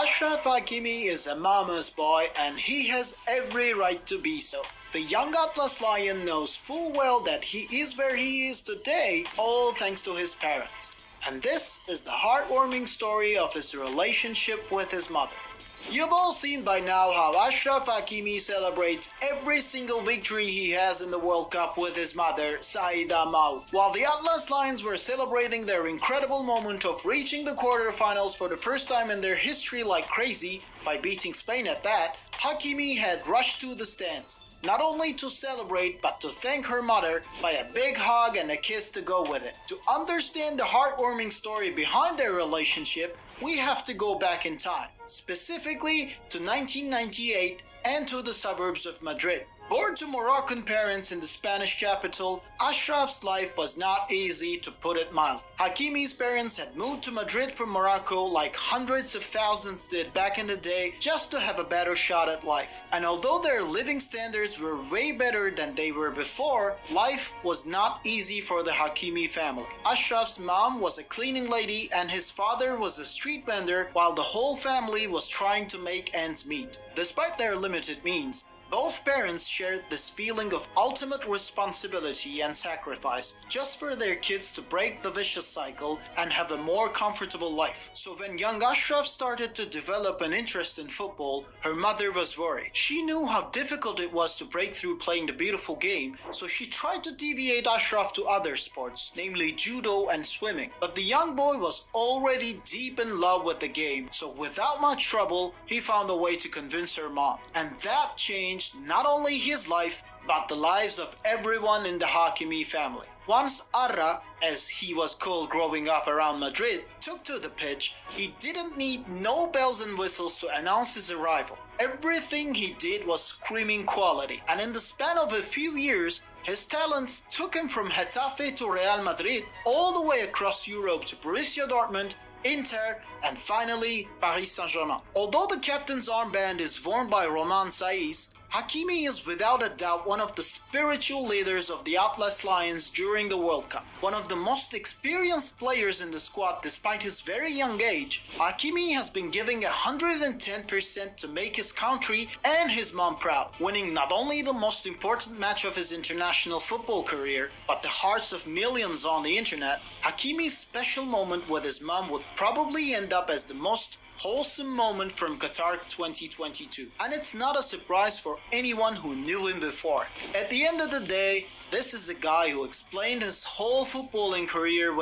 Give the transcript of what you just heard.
Ashraf Hakimi is a mama's boy and he has every right to be so. The young Atlas Lion knows full well that he is where he is today, all thanks to his parents. And this is the heartwarming story of his relationship with his mother. You've all seen by now how Ashraf Hakimi celebrates every single victory he has in the World Cup with his mother, Saida Maud. While the Atlas Lions were celebrating their incredible moment of reaching the quarterfinals for the first time in their history like crazy, by beating Spain at that, Hakimi had rushed to the stands, not only to celebrate but to thank her mother by a big hug and a kiss to go with it. To understand the heartwarming story behind their relationship, we have to go back in time, specifically to 1998 and to the suburbs of Madrid. Born to Moroccan parents in the Spanish capital, Ashraf's life was not easy, to put it mild. Hakimi's parents had moved to Madrid from Morocco like hundreds of thousands did back in the day just to have a better shot at life. And although their living standards were way better than they were before, life was not easy for the Hakimi family. Ashraf's mom was a cleaning lady and his father was a street vendor, while the whole family was trying to make ends meet. Despite their limited means, both parents shared this feeling of ultimate responsibility and sacrifice just for their kids to break the vicious cycle and have a more comfortable life. So when young Ashraf started to develop an interest in football, her mother was worried. She knew how difficult it was to break through playing the beautiful game, so she tried to deviate Ashraf to other sports, namely judo and swimming. But the young boy was already deep in love with the game, so without much trouble, he found a way to convince her mom. And that changed not only his life, but the lives of everyone in the Hakimi family. Once Arra, as he was called growing up around Madrid, took to the pitch, he didn't need no bells and whistles to announce his arrival. Everything he did was screaming quality, and in the span of a few years, his talents took him from Getafe to Real Madrid, all the way across Europe to Borussia Dortmund, Inter, and finally Paris Saint-Germain. Although the captain's armband is worn by ROMAIN SAISS, Hakimi is without a doubt one of the spiritual leaders of the Atlas Lions during the World Cup. One of the most experienced players in the squad despite his very young age, Hakimi has been giving 110% to make his country and his mom proud, winning not only the most important match of his international football career, but the hearts of millions on the internet. Hakimi's special moment with his mom would probably end up as the most wholesome moment from Qatar 2022. And it's not a surprise for anyone who knew him before. At the end of the day, this is a guy who explained his whole footballing career with